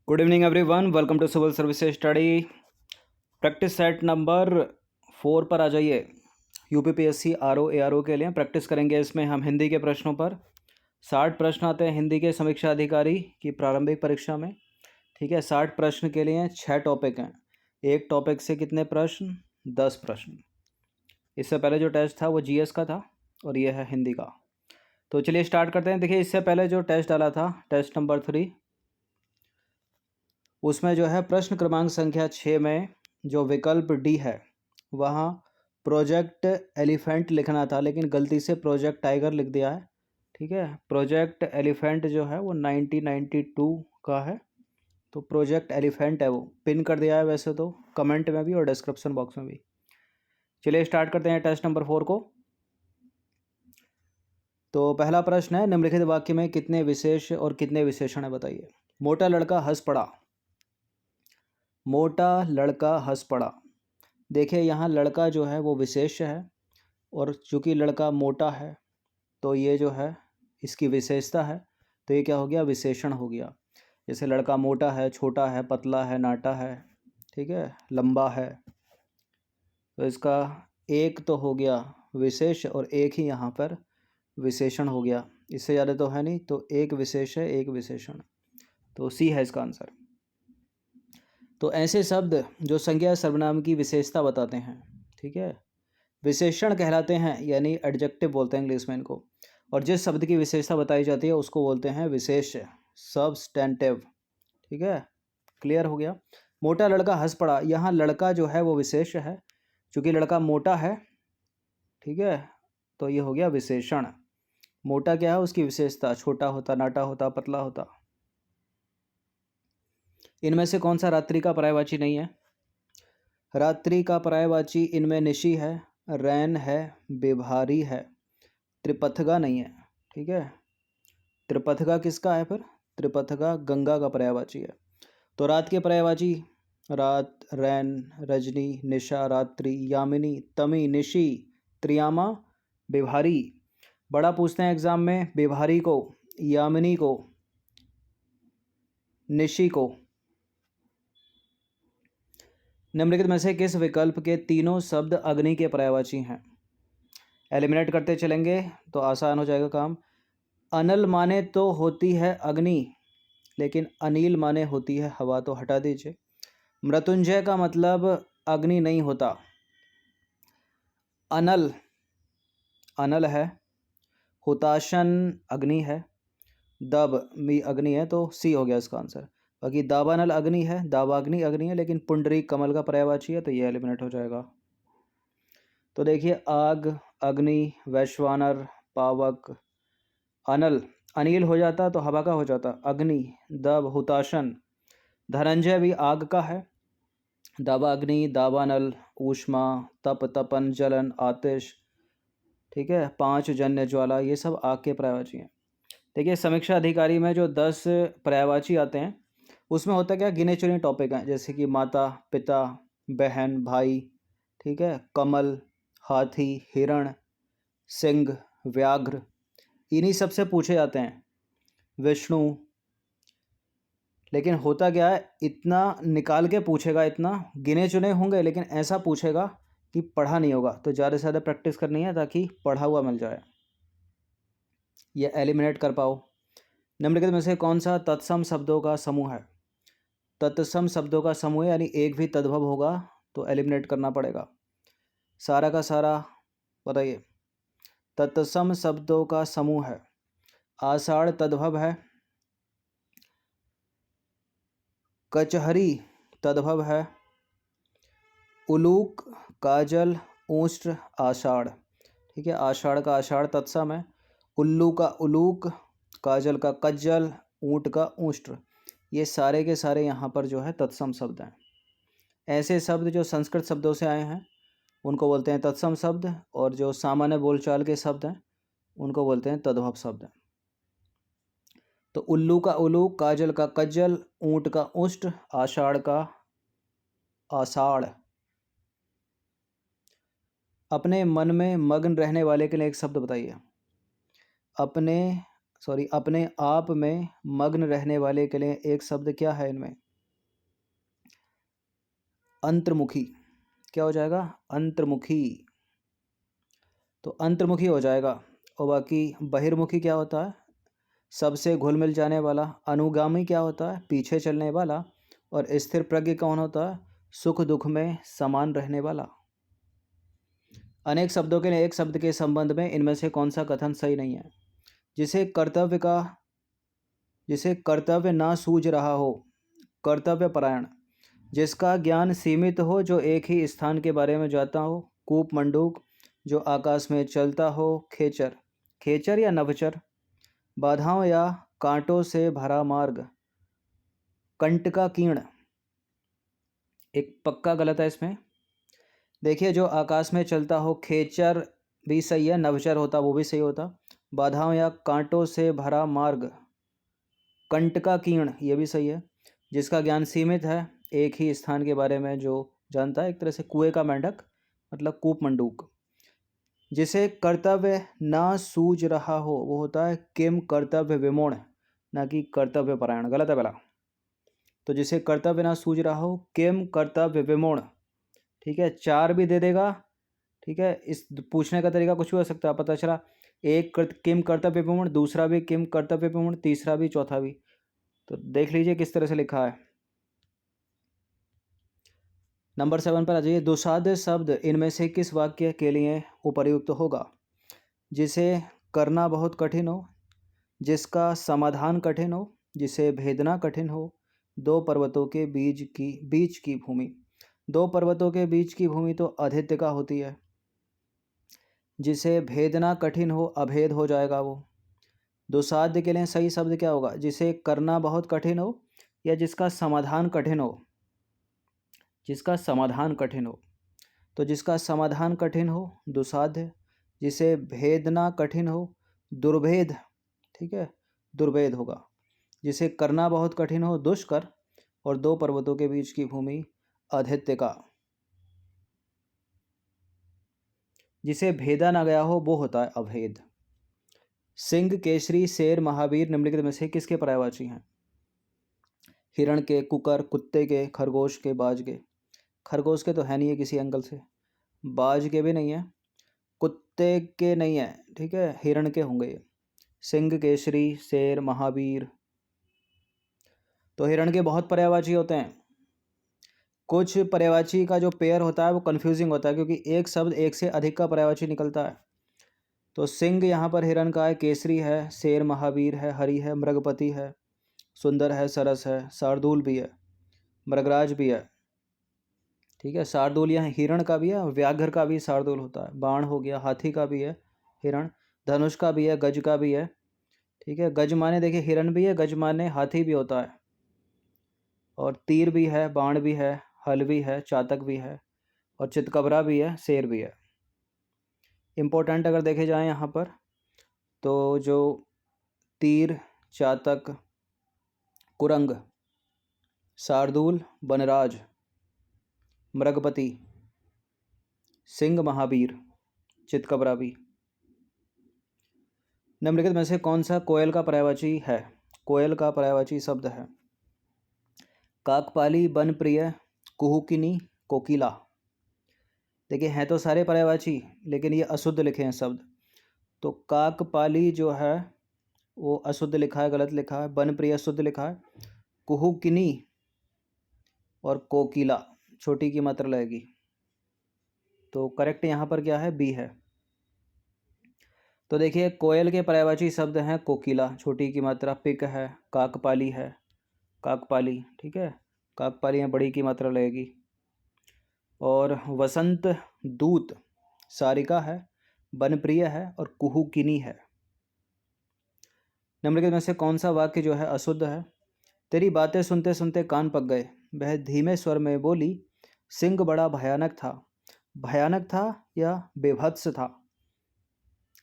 Good evening everyone, welcome to civil services study. Practice set number 4 पर आ जाइए। UPPSC RO ARO के लिए practice करेंगे। इसमें हम हिंदी के प्रश्नों पर 60 प्रश्न आते हैं हिंदी के समीक्षा अधिकारी की प्रारंभिक परीक्षा में। ठीक है, 60 प्रश्न के लिए 6 टॉपिक हैं। एक टॉपिक से कितने प्रश्न? 10 प्रश्न। इससे पहले जो टेस्ट था वो जीएस का था और ये है हिंदी का। तो चलिए स्टार्ट करते हैं। देखिए, इससे पहले जो टेस्ट डाला था, टेस्ट नंबर 3, उसमें जो है प्रश्न क्रमांक संख्या 6 में जो विकल्प डी है वहाँ प्रोजेक्ट एलिफेंट लिखना था, लेकिन गलती से प्रोजेक्ट टाइगर लिख दिया है। ठीक है, प्रोजेक्ट एलिफेंट जो है वो 1992 का है, तो प्रोजेक्ट एलिफेंट है, वो पिन कर दिया है वैसे तो कमेंट में भी और डिस्क्रिप्शन बॉक्स में भी। चलिए स्टार्ट करते हैं टेस्ट नंबर 4 को। तो पहला प्रश्न है, निम्नलिखित वाक्य में कितने विशेष और कितने विशेषण है बताइए। मोटा लड़का हंस पड़ा। मोटा लड़का हंस पड़ा। देखिए, यहाँ लड़का जो है वो विशेष्य है और चूँकि लड़का मोटा है तो ये जो है इसकी विशेषता है, तो ये क्या हो गया? विशेषण हो गया। जैसे लड़का मोटा है, छोटा है, पतला है, नाटा है, ठीक है, लंबा है, तो इसका एक तो हो गया विशेष और एक ही यहाँ पर विशेषण हो गया। इससे ज़्यादा तो है नहीं, तो एक विशेष है, एक विशेषण, तो सी है इसका आंसर। तो ऐसे शब्द जो संज्ञा सर्वनाम की विशेषता बताते हैं, ठीक है, विशेषण कहलाते हैं, यानी एडजेक्टिव बोलते हैं इंग्लिश में इनको। और जिस शब्द की विशेषता बताई जाती है उसको बोलते हैं विशेष, सब्सटेंटिव। ठीक है, क्लियर हो गया। मोटा लड़का हंस पड़ा, यहाँ लड़का जो है वो विशेष है, क्योंकि लड़का मोटा है, ठीक है, तो ये हो गया विशेषण। मोटा क्या है? उसकी विशेषता, छोटा होता, नाटा होता, पतला होता। इनमें से कौन सा रात्रि का पर्यायवाची नहीं है? रात्रि का पर्यायवाची इनमें निशी है, रैन है, बेभारी है, त्रिपथगा नहीं है। ठीक है, त्रिपथगा किसका है फिर? त्रिपथगा गंगा का पर्यायवाची है। तो रात के पर्यायवाची रात, रैन, रजनी, निशा, रात्रि, यामिनी, तमी, निशी, त्रियामा, बेभारी। बड़ा पूछते हैं एग्जाम में, बेभारी को, यामिनी को, निशी को। निम्नलिखित में से किस विकल्प के तीनों शब्द अग्नि के पर्यायवाची हैं? एलिमिनेट करते चलेंगे तो आसान हो जाएगा काम। अनल माने तो होती है अग्नि, लेकिन अनिल माने होती है हवा, तो हटा दीजिए। मृत्युंजय का मतलब अग्नि नहीं होता। अनल, अनल है। हुताशन अग्नि है। दब भी अग्नि है, तो सी हो गया इसका आंसर। बाकी दावानल अग्नि है, दावाग्नि अग्नि है, लेकिन पुंडरी कमल का पर्यायवाची है, तो ये एलिमिनेट हो जाएगा। तो देखिए, आग, अग्नि, वैश्वानर, पावक, अनल, अनिल हो जाता तो हवा का हो जाता, अग्नि, दब, हुताशन। धनंजय भी आग का है, दावाग्नि, दावानल, ऊष्मा, तप, तपन, जलन, आतिश। ठीक है, पांच जन्य ज्वाला, ये सब आग के पर्यायवाची हैं। देखिए, समीक्षा अधिकारी में जो 10 पर्यायवाची आते हैं उसमें होता क्या, गिने चुने टॉपिक हैं, जैसे कि माता, पिता, बहन, भाई, ठीक है, कमल, हाथी, हिरण, सिंह, व्याघ्र, इन्हीं सब से पूछे जाते हैं, विष्णु। लेकिन होता क्या है, इतना निकाल के पूछेगा, इतना गिने चुने होंगे, लेकिन ऐसा पूछेगा कि पढ़ा नहीं होगा, तो ज़्यादा से ज़्यादा प्रैक्टिस करनी है ताकि पढ़ा हुआ मिल जाए, ये एलिमिनेट कर पाओ। निम्नलिखित में से कौन सा तत्सम शब्दों का समूह है? तत्सम शब्दों का समूह है, यानी एक भी तद्भव होगा तो एलिमिनेट करना पड़ेगा। सारा का सारा बताइए। तत्सम शब्दों का समूह है, आषाढ़ तद्भव है, कचहरी तद्भव है, उलूक, काजल, ऊष्ट, आषाढ़। ठीक है, आषाढ़ का आषाढ़ तत्सम है, उल्लू का उलूक, काजल का कज्जल, ऊँट का ऊष्ट। ये सारे के सारे यहाँ पर जो है तत्सम शब्द हैं। ऐसे शब्द जो संस्कृत शब्दों से आए हैं उनको बोलते हैं तत्सम शब्द, और जो सामान्य बोलचाल के शब्द हैं उनको बोलते हैं तद्भव शब्द। तो उल्लू का उलूक, काजल का कज्जल, ऊँट का ऊष्ट, आषाढ़ का आषाढ़। अपने मन में मग्न रहने वाले के लिए एक शब्द बताइए। अपने सॉरी अपने आप में मग्न रहने वाले के लिए एक शब्द क्या है इनमें? अंतर्मुखी। क्या हो जाएगा? अंतर्मुखी। तो अंतर्मुखी हो जाएगा। और बाकी बहिर्मुखी क्या होता है? सबसे घुल मिल जाने वाला। अनुगामी क्या होता है? पीछे चलने वाला। और स्थिर प्रज्ञ कौन होता है? सुख दुख में समान रहने वाला। अनेक शब्दों के लिए एक शब्द के संबंध में इनमें से कौन सा कथन सही नहीं है? जिसे कर्तव्य ना सूझ रहा हो, कर्तव्य परायण। जिसका ज्ञान सीमित हो, जो एक ही स्थान के बारे में जाता हो, कूप मंडूक। जो आकाश में चलता हो, खेचर। खेचर या नभचर। बाधाओं या कांटों से भरा मार्ग, कंटका कीर्ण। एक पक्का गलत है इसमें। देखिए, जो आकाश में चलता हो, खेचर भी सही है, नभचर होता वो भी सही होता। बाधाओं या कांटों से भरा मार्ग, कंटका कीर्ण, ये भी सही है। जिसका ज्ञान सीमित है, एक ही स्थान के बारे में जो जानता है, एक तरह से कुएं का मेंढक मतलब कूप मंडूक। जिसे कर्तव्य ना सूझ रहा हो, वो होता है किम कर्तव्य विमूढ़, ना कि कर्तव्य परायण। गलत है पहला। तो जिसे कर्तव्य ना सूझ रहा हो, किम कर्तव्य विमूढ़। ठीक है, 4 भी दे देगा। ठीक है, इस पूछने का तरीका कुछ भी हो सकता है। पता चला एक किम कर्तव्य विमूढ़, दूसरा भी किम कर्तव्य विमूढ़, तीसरा भी, चौथा भी। तो देख लीजिए किस तरह से लिखा है। नंबर 7 पर आ जाइए। दुसाध्य शब्द इनमें से किस वाक्य के लिए उपर्युक्त होगा? जिसे करना बहुत कठिन हो, जिसका समाधान कठिन हो, जिसे भेदना कठिन हो, दो पर्वतों के बीच की भूमि। दो पर्वतों के बीच की भूमि तो अधेत्य का होती है। जिसे भेदना कठिन हो, अभेद हो जाएगा वो। दुसाध्य के लिए सही शब्द क्या होगा? जिसे करना बहुत कठिन हो या जिसका समाधान कठिन हो। जिसका समाधान कठिन हो, तो जिसका समाधान कठिन हो दुसाध्य। जिसे भेदना कठिन हो, दुर्भेद। ठीक है, दुर्भेद होगा। जिसे करना बहुत कठिन हो, दुष्कर। और दो पर्वतों के बीच की भूमि, अधेत्य का। जिसे भेदा ना गया हो, वो होता है अभेद। सिंह, केसरी, शेर, महावीर निम्नलिखित में से किसके पर्यायवाची हैं? हिरण के, कुकर, कुत्ते के, खरगोश के, बाज के। खरगोश के तो है नहीं है किसी एंगल से, बाज के भी नहीं है, कुत्ते के नहीं है। ठीक है, हिरण के होंगे ये। सिंह, केसरी, शेर, महावीर। तो हिरण के बहुत पर्यायवाची होते हैं। कुछ पर्यायवाची का जो पेयर होता है वो कन्फ्यूजिंग होता है, क्योंकि एक शब्द एक से अधिक का पर्यायवाची निकलता है। तो सिंह यहाँ पर हिरण का है, केसरी है, शेर महावीर है, हरि है, मृगपति है, सुंदर है, सरस है, शार्दूल भी है, मृगराज भी है। ठीक है, शार्दूल यहाँ हिरण का भी है, व्याघ्र का भी शार्दूल होता है। बाण हो गया, हाथी का भी है हिरण, धनुष का भी है, गज का भी है। ठीक है, गज माने देखिए हिरण भी है, गज माने हाथी भी होता है। और तीर भी है, बाण भी है, हल भी है, चातक भी है, और चितकबरा भी है, शेर भी है। इम्पोर्टेंट अगर देखे जाएँ यहाँ पर, तो जो तीर, चातक, कुरंग, शार्दूल, वनराज, मृगपति, सिंह, महावीर, चितकबरा भी। निम्नलिखित में से कौन सा कोयल का पर्यायवाची है? कोयल का पर्यायवाची शब्द है काकपाली, वनप्रिय, कुहुकिनी, कोकिला। देखिए हैं तो सारे पर्यायवाची, लेकिन ये अशुद्ध लिखे हैं शब्द। तो काकपाली जो है वो अशुद्ध लिखा है, गलत लिखा है। वनप्रिय शुद्ध लिखा है। कुहुकिनी और कोकिला छोटी की मात्रा लगेगी। तो करेक्ट यहाँ पर क्या है? बी है। तो देखिए कोयल के पर्यायवाची शब्द हैं कोकिला छोटी की मात्रा, पिक है, काकपाली है, काकपाली। ठीक है, काकपाली में बड़ी की मात्रा लगेगी। और वसंत दूत सारिका है, वनप्रिय है, और कुहुकिनी है। निम्नलिखित में से कौन सा वाक्य जो है अशुद्ध है? तेरी बातें सुनते सुनते कान पक गए, वह धीमे स्वर में बोली, सिंह बड़ा भयानक था। भयानक था या बेभत्स था?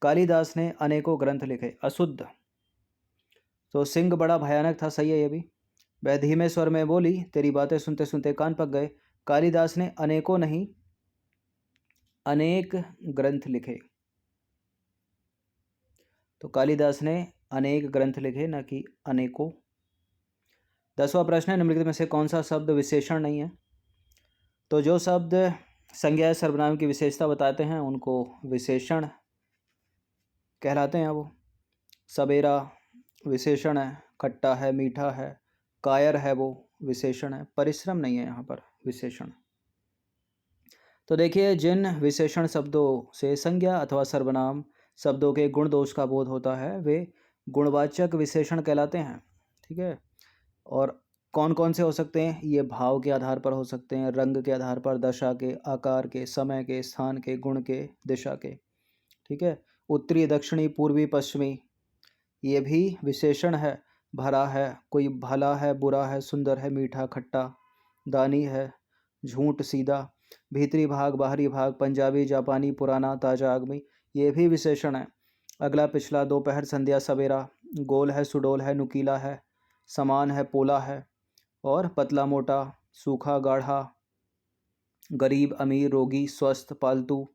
कालिदास ने अनेकों ग्रंथ लिखे, अशुद्ध। तो सिंह बड़ा भयानक था, सही है ये भी। वह धीमे स्वर में बोली, तेरी बातें सुनते सुनते कान पक गए, कालिदास ने अनेकों नहीं, अनेक ग्रंथ लिखे। तो कालिदास ने अनेक ग्रंथ लिखे, न कि अनेकों। 10वां प्रश्न है, निम्नलिखित में से कौन सा शब्द विशेषण नहीं है? तो जो शब्द संज्ञा सर्वनाम की विशेषता बताते हैं उनको विशेषण कहलाते हैं। वो सवेरा विशेषण है, खट्टा है, मीठा है, कायर है, वो विशेषण है। परिश्रम नहीं है यहाँ पर, विशेषण। तो देखिए, जिन विशेषण शब्दों से संज्ञा अथवा सर्वनाम शब्दों के गुण दोष का बोध होता है वे गुणवाचक विशेषण कहलाते हैं। ठीक है। और कौन कौन से हो सकते हैं? ये भाव के आधार पर हो सकते हैं, रंग के आधार पर, दशा के, आकार के, समय के, स्थान के, गुण के, दिशा के। ठीक है। उत्तरी, दक्षिणी, पूर्वी, पश्चिमी, ये भी विशेषण है। भरा है, कोई भला है, बुरा है, सुंदर है, मीठा, खट्टा, दानी है, झूठ, सीधा, भीतरी भाग, बाहरी भाग, पंजाबी, जापानी, पुराना, ताजा, आगमी, ये भी विशेषण है। अगला, पिछला, दोपहर, संध्या, सवेरा, गोल है, सुडोल है, नुकीला है, समान है, पोला है, और पतला, मोटा, सूखा, गाढ़ा, गरीब, अमीर, रोगी, स्वस्थ, पालतू,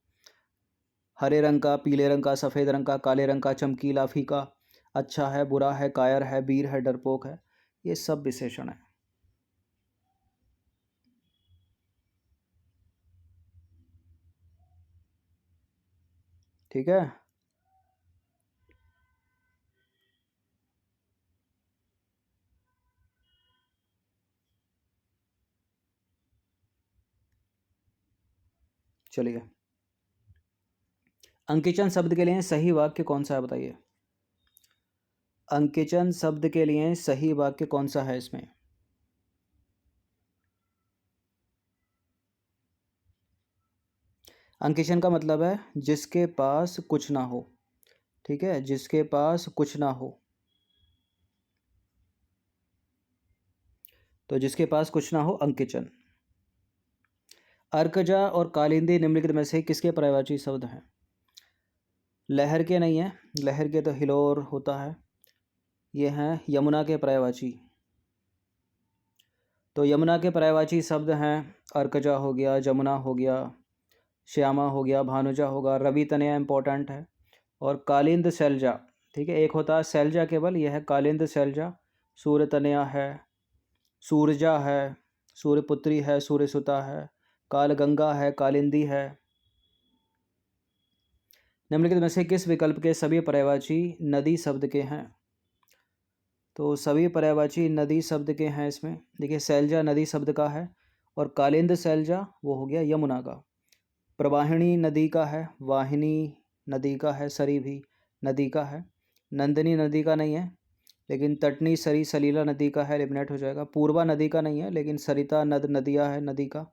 हरे रंग का, पीले रंग का, सफ़ेद रंग का, काले रंग का, चमकीला, फीका, अच्छा है, बुरा है, कायर है, वीर है, डरपोक है, ये सब विशेषण है। ठीक है। चलिए, अंकिचन शब्द के लिए सही वाक्य कौन सा है बताइए? अंकिचन शब्द के लिए सही वाक्य कौन सा है इसमें? अंकिचन का मतलब है जिसके पास कुछ ना हो। ठीक है, जिसके पास कुछ ना हो, तो जिसके पास कुछ ना हो, अंकिचन। अर्कजा और कालिंदी निम्नलिखित में से किसके पर्यायवाची शब्द हैं? लहर के नहीं है, लहर के तो हिलोर होता है। ये हैं यमुना के पर्यायवाची। तो यमुना के पर्यायवाची शब्द हैं, अर्कजा हो गया, जमुना हो गया, श्यामा हो गया, भानुजा होगा, रवि तनया इंपॉर्टेंट है, और कालिंद शैलजा। ठीक है, एक होता है शैलजा केवल, यह है कालिंद शैलजा। सूर्य तनया है, सूरजा है, सूर्यपुत्री है, सूर्यसुता है, कालगंगा है, कालिंदी है। निम्नलिखित में से किस विकल्प के सभी पर्यायवाची नदी शब्द के हैं? तो सभी पर्यायवाची नदी शब्द के हैं इसमें। देखिए, शैलजा नदी शब्द का है, और कालिंद शैलजा वो हो गया यमुना का। प्रवाहिनी नदी का है, वाहिनी नदी का है, सरी भी नदी का है, नंदिनी नदी का नहीं है, लेकिन तटनी, सरी, सलीला नदी का है, एलिमिनेट हो जाएगा। पूर्वा नदी का नहीं है, लेकिन सरिता नद नदिया है नदी का।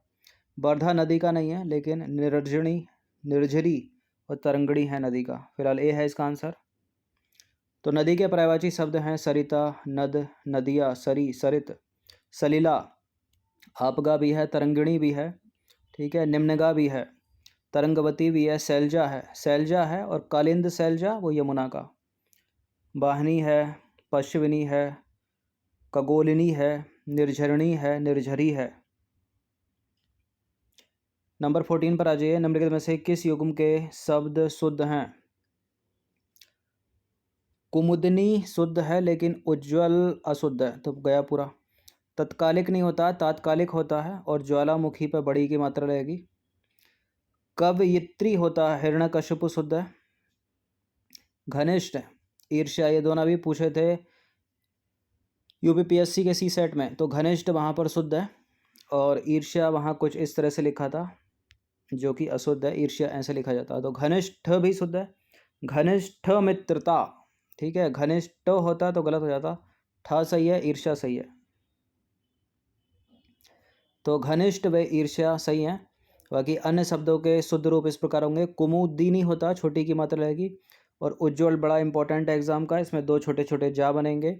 वर्धा नदी का नहीं है, लेकिन निर्जनी, निर्झरी और तरंगड़ी है नदी का। फिलहाल ए है इसका आंसर। तो नदी के पर्यायवाची शब्द हैं सरिता, नद, नदिया, सरी, सरित, सलीला, आपगा भी है, तरंगिणी भी है। ठीक है, निम्नगा भी है, तरंगवती भी है, शैलजा है, शैलजा है, और कालिंद शैलजा वो यमुना का। वाहिनी है, पश्विनी है, खगोलिनी है, निर्झरणी है, निर्झरी है। नंबर 14 पर आ जाइए। निम्नलिखित में से किस युग्म के शब्द शुद्ध हैं? कुमुदनी शुद्ध है, लेकिन उज्ज्वल अशुद्ध है, तो गया पूरा। तत्कालिक नहीं होता, तात्कालिक होता है, और ज्वालामुखी पर बड़ी की मात्रा रहेगी। कवयित्री होता है, हिरण्यकशिपु शुद्ध है। घनिष्ठ, ईर्ष्या, ये दोनों भी पूछे थे यूपीपीएससी के सी सेट में, तो घनिष्ठ वहाँ पर शुद्ध है, और ईर्ष्या वहाँ कुछ इस तरह से लिखा था जो कि अशुद्ध है, ईर्ष्या ऐसे लिखा जाता है। तो घनिष्ठ भी शुद्ध है। घनिष्ठ मित्रता, ठीक है, घनिष्ठ होता तो गलत हो जाता, ठा सही है, ईर्ष्या सही है। तो घनिष्ठ व ईर्ष्या सही है। बाकी अन्य शब्दों के शुद्ध रूप इस प्रकार होंगे। कुमुदिनी होता, छोटी की मात्रा रहेगी, और उज्ज्वल बड़ा इंपॉर्टेंट है एग्जाम का, इसमें दो छोटे छोटे जा बनेंगे।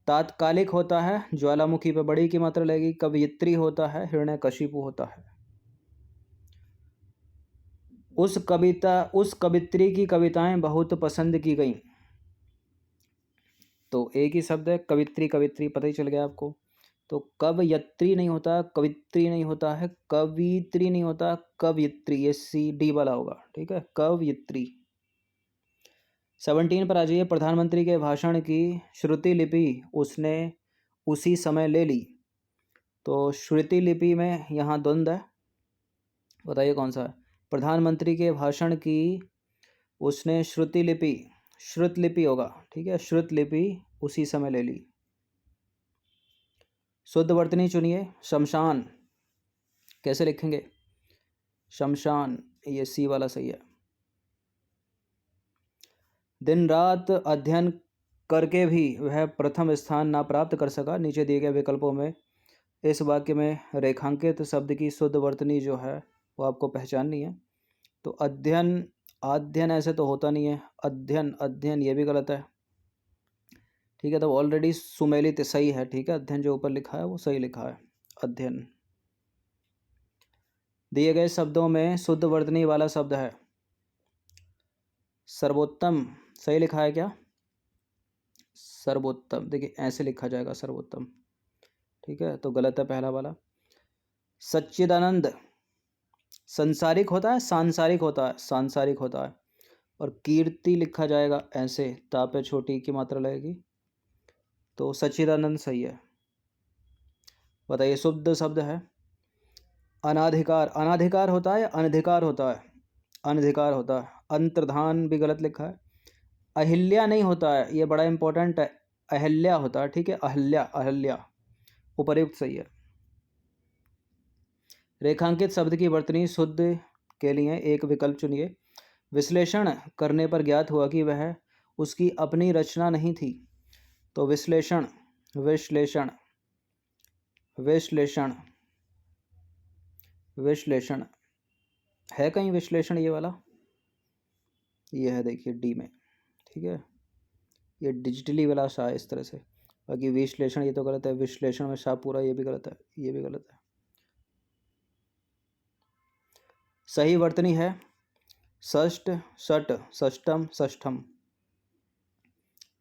तात्कालिक होता है, ज्वालामुखी पर बड़ी की मात्रा लगेगी। कवयित्री होता है, हिरण्यकशिपु होता है। उस कवित्री की कविताएं बहुत पसंद की गईं। तो एक ही शब्द है, कवित्री, कवित्री पता ही चल गया आपको। तो कवयत्री नहीं होता, कवित्री नहीं होता है, कवित्री नहीं होता, कवयित्री, ये सी डी वाला होगा। ठीक है, कवयित्री। 17 पर आ जाइए। प्रधानमंत्री के भाषण की श्रुति लिपि उसने उसी समय ले ली। तो श्रुति लिपि में यहाँ द्वंद्व है, बताइए कौन सा है। प्रधानमंत्री के भाषण की उसने श्रुति लिपि, श्रुत लिपि होगा, ठीक है, श्रुत लिपि उसी समय ले ली। शुद्ध वर्तनी चुनिए। शमशान कैसे लिखेंगे? शमशान, ये सी वाला सही है। दिन रात अध्ययन करके भी वह प्रथम स्थान ना प्राप्त कर सका। नीचे दिए गए विकल्पों में इस वाक्य में रेखांकित शब्द की शुद्ध वर्तनी जो है वो आपको पहचाननी है। तो अध्ययन, अध्ययन ऐसे तो होता नहीं है, अध्ययन, अध्ययन ये भी गलत है, ठीक है। तो ऑलरेडी सुमेलित सही है, ठीक है, अध्ययन जो ऊपर लिखा है वो सही लिखा है, अध्ययन। दिए गए शब्दों में शुद्ध वर्तनी वाला शब्द है सर्वोत्तम, सही लिखा है क्या? सर्वोत्तम, देखिए ऐसे लिखा जाएगा सर्वोत्तम, ठीक है, तो गलत है पहला वाला। सच्चिदानंद संसारिक होता है, सांसारिक होता है? सांसारिक होता है। और कीर्ति लिखा जाएगा ऐसे, तापे छोटी की मात्रा लगेगी, तो सच्चिदानंद सही है। बताइए शुद्ध शब्द है अनाधिकार। अनाधिकार होता है या अनधिकार होता है? अनधिकार होता है। अंतर्धान भी गलत लिखा है। अहिल्या नहीं होता है, ये बड़ा इंपॉर्टेंट है, अहिल्या होता है, ठीक है, अहिल्या, अहिल्या उपर्युक्त सही है। रेखांकित शब्द की वर्तनी शुद्ध के लिए एक विकल्प चुनिए। विश्लेषण करने पर ज्ञात हुआ कि वह उसकी अपनी रचना नहीं थी। तो विश्लेषण, विश्लेषण, विश्लेषण, विश्लेषण है कहीं विश्लेषण ये वाला? ये है, देखिए डी में, ठीक है, ये डिजिटली वाला शाह इस तरह से। बाकी विश्लेषण ये तो गलत है, विश्लेषण में शाह पूरा ये भी गलत है, ये भी गलत है। सही वर्तनी है षष्ठ, षट, षष्ठम, षष्ठम,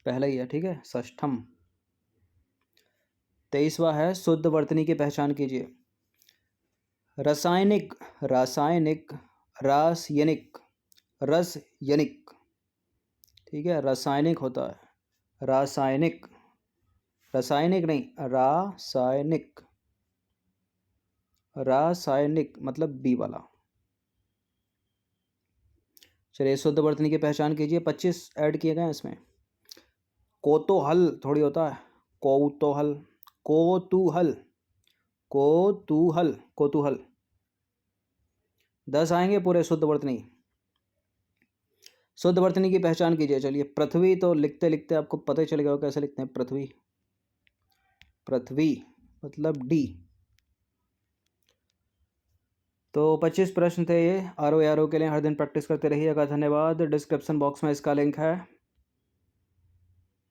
पहला ही है, ठीक है, षष्ठम। 23वां है शुद्ध वर्तनी की पहचान कीजिए। रासायनिक, रासायनिक, रासायनिक, रसयनिक, ठीक है, रासायनिक होता है, रासायनिक, रासायनिक नहीं, रासायनिक, रासायनिक मतलब बी वाला। चलिए शुद्ध वर्तनी की पहचान कीजिए। 25 ऐड किए गए हैं इसमें। कोतूहल थोड़ी होता है, कौतूहल, कोतूहल, कोतूहल, कोतूहल। 10 आएंगे पूरे शुद्ध वर्तनी। शुद्ध वर्तनी की पहचान कीजिए। चलिए पृथ्वी तो लिखते लिखते आपको पता ही चल गया कैसे लिखते हैं पृथ्वी, पृथ्वी मतलब डी। तो 25 प्रश्न थे ये। आर ओ के लिए हर दिन प्रैक्टिस करते रहिएगा। धन्यवाद। डिस्क्रिप्शन बॉक्स में इसका लिंक है।